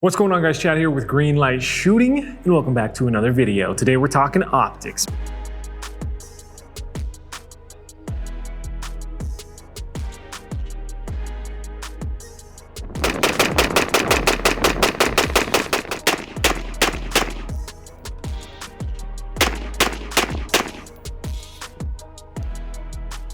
What's going on, guys? Chad here with Green Light Shooting, and welcome back to another video. Today we're talking optics.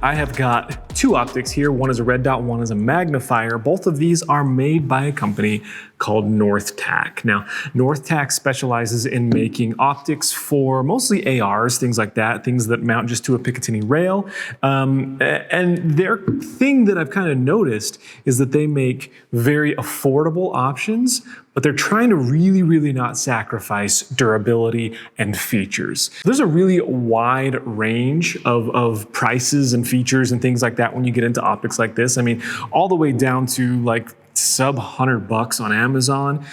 I have got two optics here. One is a red dot, one is a magnifier. Both of these are made by a company called Northtac. Now, Northtac specializes in making optics for mostly ARs, things like that, things that mount just to a Picatinny rail. And their thing that I've kind of noticed is that they make very affordable options, but they're trying to really not sacrifice durability and features. There's a really wide range of prices and features and things like that when you get into optics like this. I mean, all the way down to like sub $100 on Amazon,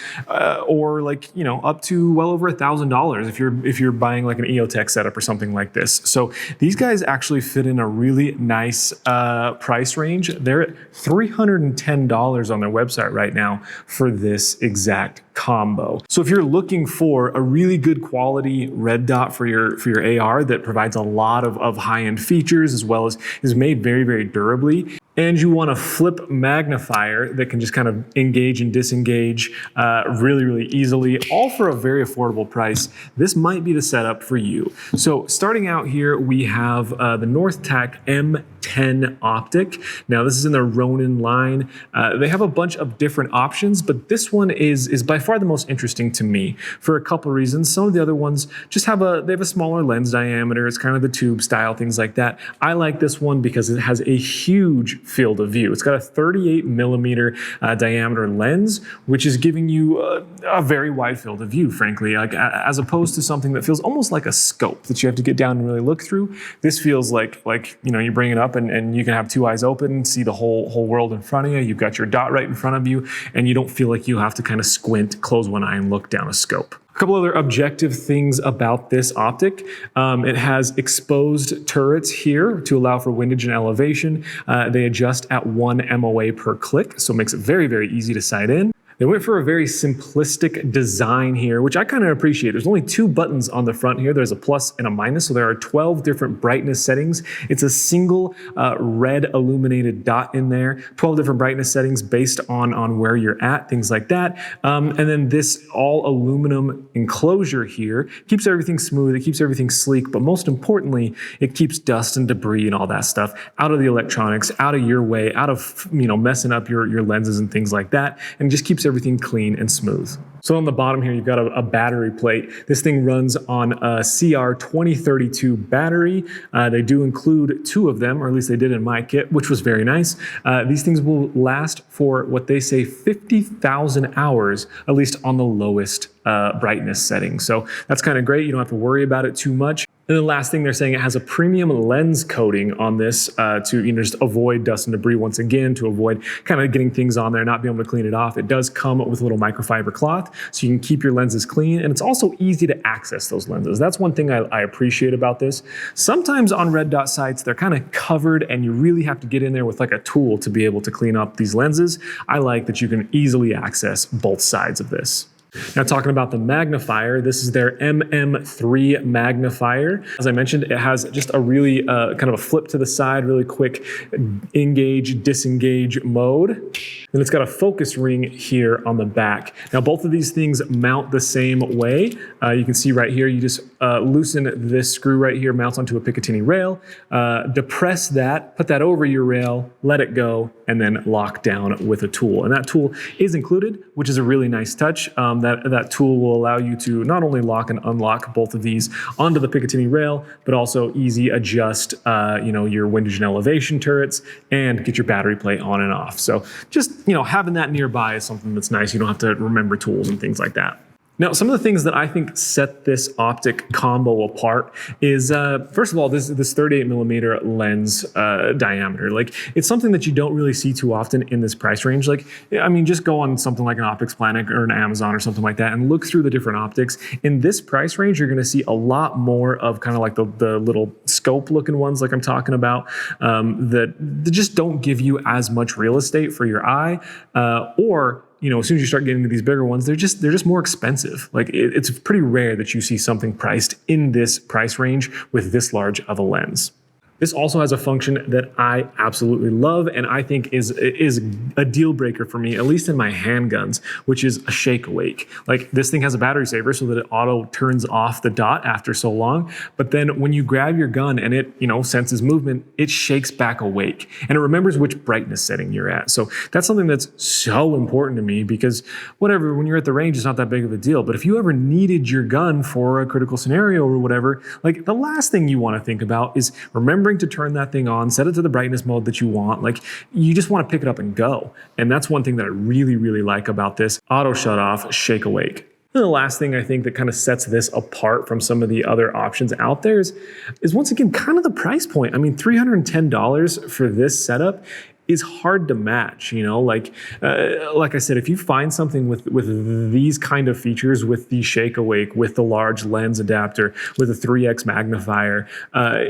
or like, you know, up to well over $1,000 if you're buying like an EOTech setup or something like this. So these guys actually fit in a really nice price range. They're at $310 on their website right now for this exact combo. So if you're looking for a really good quality red dot for your AR that provides a lot of high-end features, as well as is made very durably, and you want a flip magnifier that can just kind of engage and disengage really easily, all for a very affordable price, this might be the setup for you. So starting out here, we have the Northtac M10 optic. Now this is in their Ronin line. They have a bunch of different options, but this one is by far the most interesting to me for a couple of reasons. Some of the other ones just have a smaller lens diameter. It's kind of the tube style, things like that. I like this one because it has a huge field of view. It's got a 38 millimeter diameter lens, which is giving you a very wide field of view, frankly, like as opposed to something that feels almost like a scope that you have to get down and really look through. This feels like you know, you bring it up and you can have two eyes open, see the whole world in front of you. You've got your dot right in front of you, and you don't feel like you have to kind of squint, close one eye, and look down a scope. A couple other objective things about this optic. It has exposed turrets here to allow for windage and elevation. They adjust at 1 MOA per click, so it makes it very easy to sight in. They went for a very simplistic design here, which I kind of appreciate. There's only two buttons on the front here. There's a plus and a minus, so there are 12 different brightness settings. It's a single red illuminated dot in there, 12 different brightness settings based on where you're at, things like that. And then this all aluminum enclosure here keeps everything smooth, it keeps everything sleek, but most importantly, it keeps dust and debris and all that stuff out of the electronics, out of your way, out of, you know, messing up your lenses and things like that, and just keeps everything clean and smooth. So on the bottom here, you've got a battery plate. This thing runs on a CR2032 battery. They do include two of them, or at least they did in my kit, which was very nice. These things will last for what they say 50,000 hours, at least on the lowest brightness setting. So that's kind of great. You don't have to worry about it too much. And the last thing, they're saying it has a premium lens coating on this to, you know, just avoid dust and debris once again, to avoid kind of getting things on there, not being able to clean it off. It does come with a little microfiber cloth, so you can keep your lenses clean, and it's also easy to access those lenses. That's one thing I appreciate about this. Sometimes on red dot sites, they're kind of covered, and you really have to get in there with like a tool to be able to clean up these lenses. I like that you can easily access both sides of this. Now, talking about the magnifier, this is their MM3 magnifier. As I mentioned, it has just a really kind of a flip to the side, really quick engage, disengage mode. Then it's got a focus ring here on the back. Now, both of these things mount the same way. You can see right here, you just loosen this screw right here, mounts onto a Picatinny rail, depress that, put that over your rail, let it go, and then lock down with a tool. And that tool is included, which is a really nice touch. That tool will allow you to not only lock and unlock both of these onto the Picatinny rail, but also easy adjust you know, your windage and elevation turrets, and get your battery plate on and off. So just, you know, having that nearby is something that's nice. You don't have to remember tools and things like that. Now, some of the things that I think set this optic combo apart is, first of all, this 38 millimeter lens diameter. Like, it's something that you don't really see too often in this price range. Like, I mean, just go on something like an Optics Planet or an Amazon or something like that and look through the different optics. In this price range, you're going to see a lot more of kind of like the little scope looking ones like I'm talking about, that just don't give you as much real estate for your eye, or as soon as you start getting into these bigger ones, they're just more expensive. Like it's pretty rare that you see something priced in this price range with this large of a lens. This also has a function that I absolutely love and I think is a deal breaker for me, at least in my handguns, which is a shake awake. Like this thing has a battery saver so that it auto turns off the dot after so long. But then when you grab your gun and it, senses movement, it shakes back awake and it remembers which brightness setting you're at. So that's something that's so important to me because whatever, when you're at the range, it's not that big of a deal. But if you ever needed your gun for a critical scenario or whatever, like the last thing you want to think about is remembering to turn that thing on, set it to the brightness mode that you want. Like you just want to pick it up and go. And that's one thing that I really, really like about this auto shut off, shake awake. And the last thing I think that kind of sets this apart from some of the other options out there is once again, kind of the price point. I mean, $310 for this setup is hard to match, like I said, if you find something with these kind of features, with the shake awake, with the large lens adapter, with a 3x magnifier,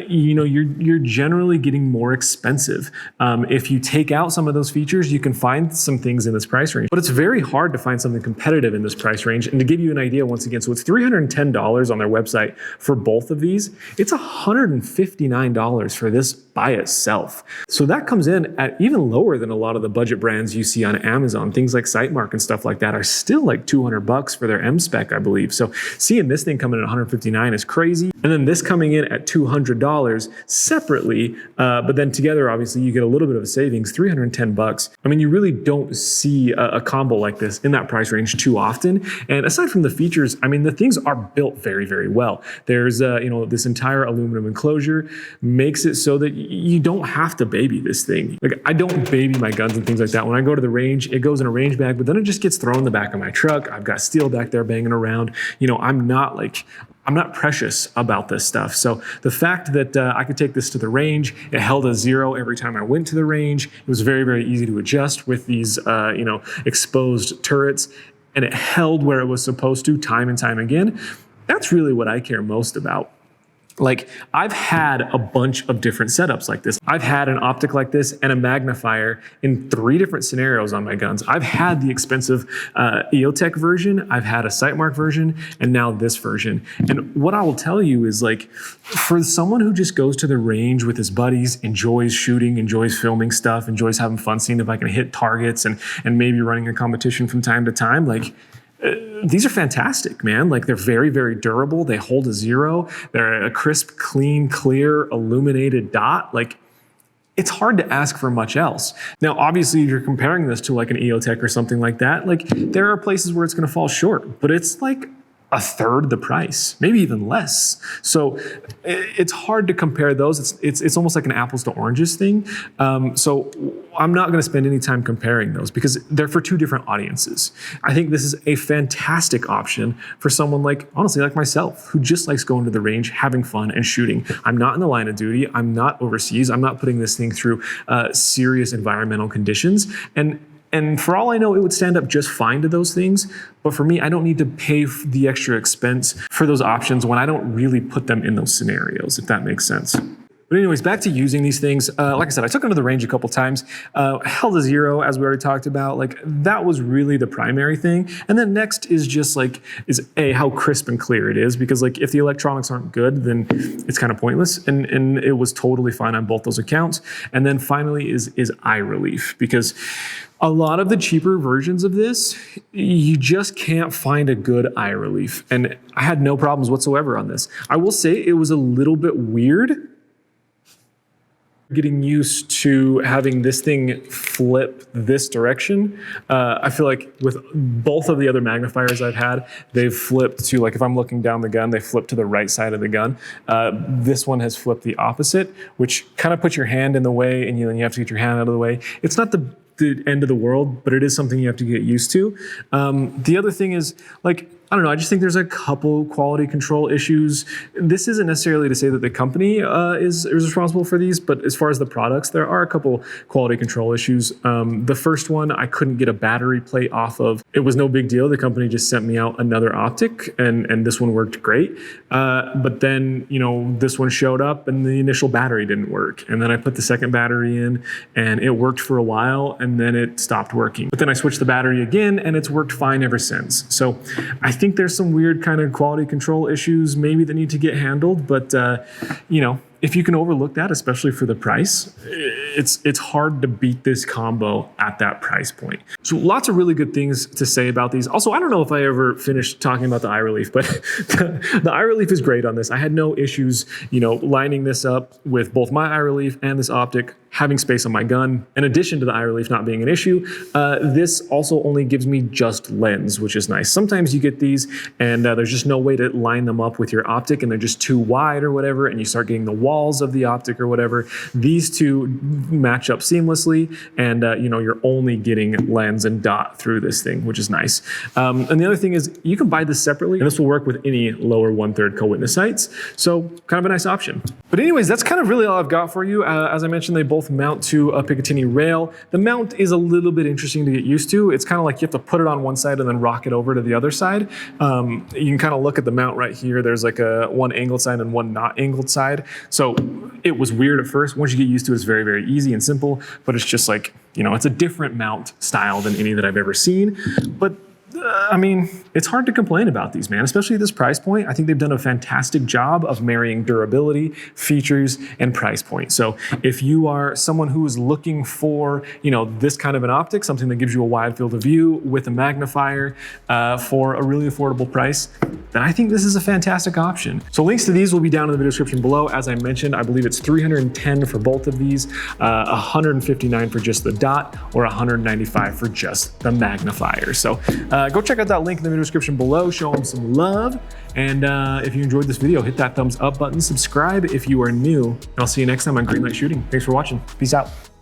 you're generally getting more expensive. If you take out some of those features, you can find some things in this price range, but it's very hard to find something competitive in this price range. And to give you an idea, once again, so it's $310 on their website for both of these. It's $159 for this by itself. So that comes in at even lower than a lot of the budget brands you see on Amazon. Things like Sightmark and stuff like that are still like $200 for their M spec, I believe. So seeing this thing come in at $159 is crazy. And then this coming in at $200 separately, but then together, obviously, you get a little bit of a savings, $310. I mean, you really don't see a combo like this in that price range too often. And aside from the features, I mean, the things are built very, very well. There's, this entire aluminum enclosure makes it so that you don't have to baby this thing. Like I don't baby my guns and things like that. When I go to the range, it goes in a range bag, but then it just gets thrown in the back of my truck. I've got steel back there banging around. I'm not precious about this stuff. So the fact that I could take this to the range, it held a 0 every time I went to the range. It was very, very easy to adjust with these, exposed turrets, and it held where it was supposed to time and time again. That's really what I care most about. Like I've had a bunch of different setups like this. I've had an optic like this and a magnifier in 3 different scenarios on my guns. I've had the expensive EOTech version, I've had a Sightmark version, and now this version. And what I will tell you is like, for someone who just goes to the range with his buddies, enjoys shooting, enjoys filming stuff, enjoys having fun, seeing if I can hit targets and maybe running a competition from time to time, like these are fantastic, man. Like they're very, very durable. They hold a 0. They're a crisp, clean, clear, illuminated dot. Like it's hard to ask for much else. Now, obviously, if you're comparing this to like an EOTech or something like that, like there are places where it's going to fall short, but it's like a third the price, maybe even less. So it's hard to compare those. It's almost like an apples to oranges thing. So I'm not going to spend any time comparing those because they're for 2 different audiences. I think this is a fantastic option for someone honestly like myself, who just likes going to the range, having fun and shooting. I'm not in the line of duty. I'm not overseas. I'm not putting this thing through serious environmental conditions. And for all I know, it would stand up just fine to those things. But for me, I don't need to pay the extra expense for those options when I don't really put them in those scenarios, if that makes sense. But anyways, back to using these things. Like I said, I took them to the range a couple times, held a 0, as we already talked about. Like that was really the primary thing. And then next is just how crisp and clear it is. Because if the electronics aren't good, then it's kind of pointless. And it was totally fine on both those accounts. And then finally is eye relief, because a lot of the cheaper versions of this, you just can't find a good eye relief. And I had no problems whatsoever on this. I will say it was a little bit weird getting used to having this thing flip this direction. I feel like with both of the other magnifiers I've had, they've flipped to, if I'm looking down the gun, they flip to the right side of the gun. This one has flipped the opposite, which kind of puts your hand in the way, and you have to get your hand out of the way. It's not the end of the world, but it is something you have to get used to. The other thing is, I don't know, I just think there's a couple quality control issues. This isn't necessarily to say that the company is responsible for these, but as far as the products, there are a couple quality control issues. The first one, I couldn't get a battery plate off of. It was no big deal. The company just sent me out another optic, and this one worked great. But then, this one showed up and the initial battery didn't work. And then I put the second battery in and it worked for a while and then it stopped working. But then I switched the battery again and it's worked fine ever since. So I think there's some weird kind of quality control issues maybe that need to get handled, but if you can overlook that, especially for the price, it's hard to beat this combo at that price point. So lots of really good things to say about these. Also, I don't know if I ever finished talking about the eye relief, but the eye relief is great on this. I had no issues, lining this up with both my eye relief and this optic, having space on my gun. In addition to the eye relief not being an issue, this also only gives me just lens, which is nice. Sometimes you get these and there's just no way to line them up with your optic and they're just too wide or whatever, and you start getting the walls of the optic or whatever. These two match up seamlessly, and you're only getting lens and dot through this thing, which is nice. And the other thing is you can buy this separately, and this will work with any lower 1/3 co-witness sights. So kind of a nice option. But anyways, that's kind of really all I've got for you. As I mentioned, they both mount to a Picatinny rail. The mount is a little bit interesting to get used to. It's kind of like you have to put it on one side and then rock it over to the other side. You can kind of look at the mount right here. There's like one angled side and one not angled side. So it was weird at first. Once you get used to it, it's very, very easy and simple, but it's just like, it's a different mount style than any that I've ever seen. But it's hard to complain about these, man, especially at this price point. I think they've done a fantastic job of marrying durability, features, and price point. So if you are someone who is looking for, this kind of an optic, something that gives you a wide field of view with a magnifier for a really affordable price, then I think this is a fantastic option. So links to these will be down in the video description below. As I mentioned, I believe it's $310 for both of these, $159 for just the dot, or $195 for just the magnifier. So go check out that link in the video description below, show them some love. And if you enjoyed this video, hit that thumbs up button, subscribe if you are new, and I'll see you next time on Greenlight Shooting. Thanks for watching. Peace out.